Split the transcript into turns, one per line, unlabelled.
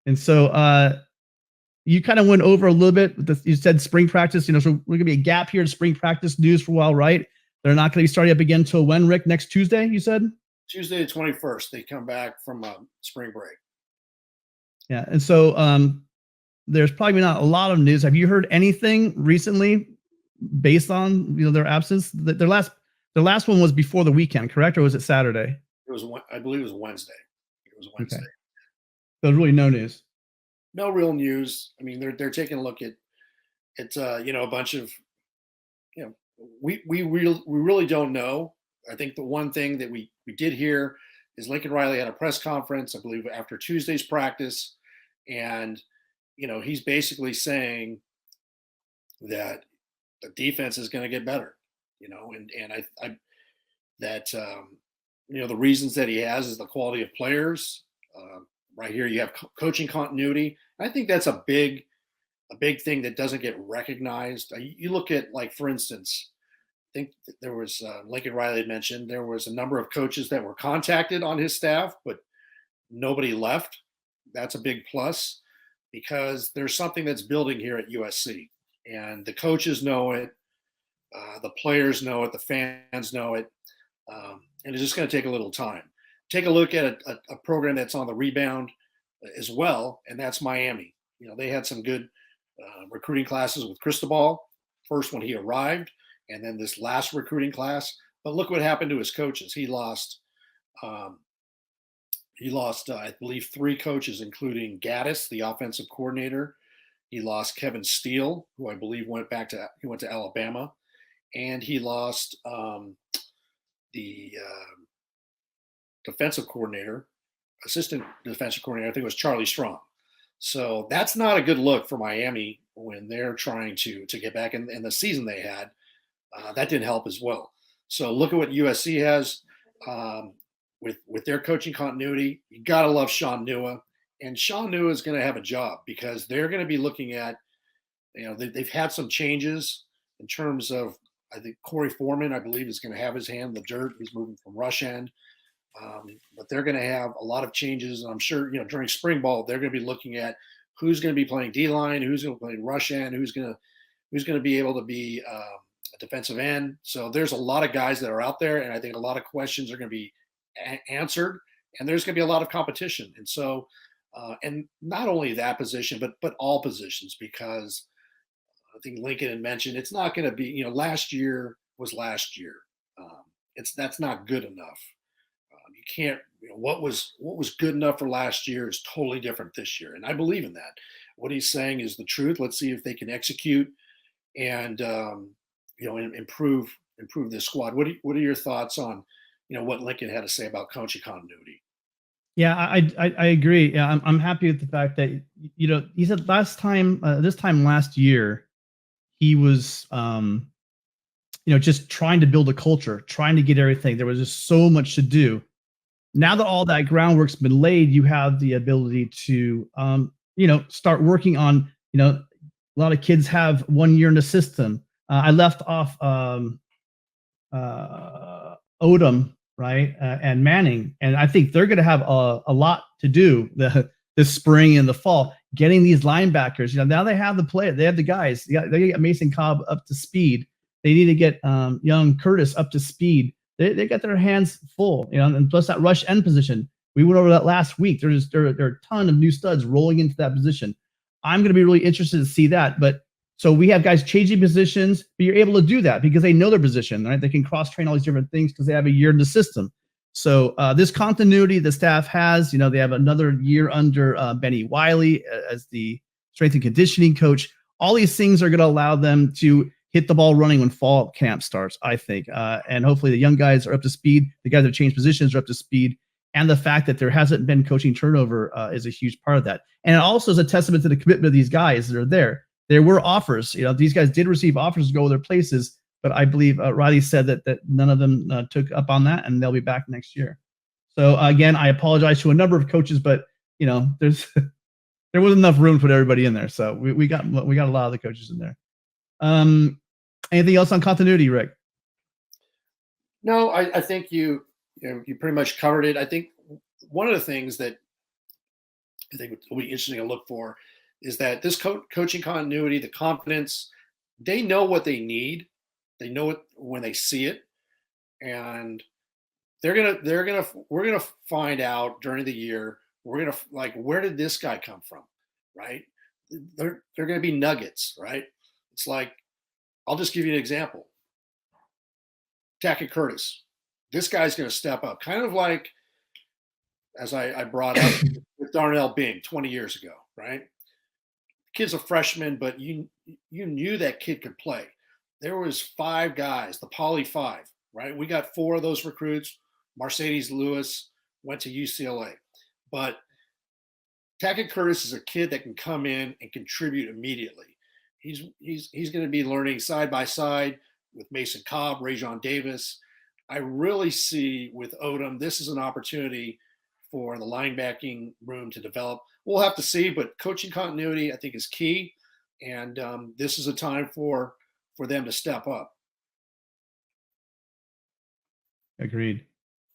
And so you kind of went over a little bit. You said spring practice, so we're going to be a gap here in spring practice news for a while, right? They're not going to be starting up again until when, Rick? Next Tuesday, you said?
Tuesday the 21st, they come back from spring break.
Yeah. And so there's probably not a lot of news. Have you heard anything recently based on their absence? Their last one was before the weekend, correct? Or was it Saturday?
It was, I believe it was Wednesday. It was Wednesday.
Okay. So really no news.
No real news. I mean, they're taking a look at it's a bunch of we really don't know. I think the one thing that we did hear is Lincoln Riley had a press conference, I believe, after Tuesday's practice, and he's basically saying that the defense is going to get better, and I that the reasons that he has is the quality of players. Right here, you have coaching continuity. I think that's a big thing that doesn't get recognized. You look at, like, for instance, I think there was Lincoln Riley mentioned there was a number of coaches that were contacted on his staff, but nobody left. That's a big plus because there's something that's building here at USC, and the coaches know it, the players know it, the fans know it, and it's just going to take a little time. Take a look at a program that's on the rebound as well, and that's Miami. They had some good recruiting classes with Cristobal, first when he arrived, and then this last recruiting class. But look what happened to his coaches. He lost, I believe, 3 coaches, including Gaddis, the offensive coordinator. He lost Kevin Steele, who I believe went to Alabama, and he lost the defensive coordinator, assistant defensive coordinator. I think it was Charlie Strong. So that's not a good look for Miami when they're trying to get back in the season they had. That didn't help as well. So look at what USC has with their coaching continuity. You got to love Sean Nua. And Sean Nua is going to have a job because they're going to be looking at, they've had some changes in terms of, I think Corey Foreman, I believe, is going to have his hand in the dirt. He's moving from rush end. But they're going to have a lot of changes. And I'm sure, during spring ball, they're going to be looking at who's going to be playing D-line, who's going to play rush end, who's going to be able to be a defensive end. So there's a lot of guys that are out there, and I think a lot of questions are going to be answered, and there's going to be a lot of competition. And so, and not only that position, but all positions, because I think Lincoln had mentioned it's not going to be, last year was last year. That's not good enough. You can't, what was good enough for last year is totally different this year. And I believe in that. What he's saying is the truth. Let's see if they can execute and, improve this squad. What are your thoughts on, what Lincoln had to say about coaching continuity?
Yeah, I agree. Yeah, I'm happy with the fact that, he said this time last year, he was, just trying to build a culture, trying to get everything. There was just so much to do. Now that all that groundwork's been laid, you have the ability to, start working on, a lot of kids have 1 year in the system. I left off Odom, right, and Manning, and I think they're going to have a lot to do this spring and the fall, getting these linebackers. Now they have they have the guys. They get Mason Cobb up to speed. They need to get young Curtis up to speed. They got their hands full, and plus that rush end position. We went over that last week. There are a ton of new studs rolling into that position. I'm going to be really interested to see that. But so we have guys changing positions, but you're able to do that because they know their position, right? They can cross train all these different things because they have a year in the system. So this continuity the staff has, they have another year under Benny Wiley as the strength and conditioning coach. All these things are going to allow them to hit the ball running when fall camp starts, I think. And hopefully the young guys are up to speed. The guys that have changed positions are up to speed. And the fact that there hasn't been coaching turnover is a huge part of that. And it also is a testament to the commitment of these guys that are there. There were offers. These guys did receive offers to go other places, but I believe Riley said that none of them took up on that, and they'll be back next year. So again, I apologize to a number of coaches, but there wasn't enough room to put everybody in there. So we got a lot of the coaches in there. Anything else on continuity, Rick?
No, I think you pretty much covered it. I think one of the things that I think will be interesting to look for is that this coaching continuity, the confidence, they know what they need. They know it when they see it, and we're gonna find out during the year. We're gonna like, where did this guy come from, right? They're gonna be nuggets, right? It's like, I'll just give you an example. Tackett Curtis, this guy's gonna step up, kind of like as I brought up with Darnell Bing 20 years ago, right? Kid's a freshman, but you knew that kid could play. There was 5 guys, the Poly Five, right? We got 4 of those recruits. Mercedes Lewis went to UCLA, but Tackett Curtis is a kid that can come in and contribute immediately. He's going to be learning side by side with Mason Cobb, Rajon Davis. I really see with Odom, this is an opportunity for the linebacking room to develop. We'll have to see, but coaching continuity, I think, is key, and this is a time for them to step up.
Agreed.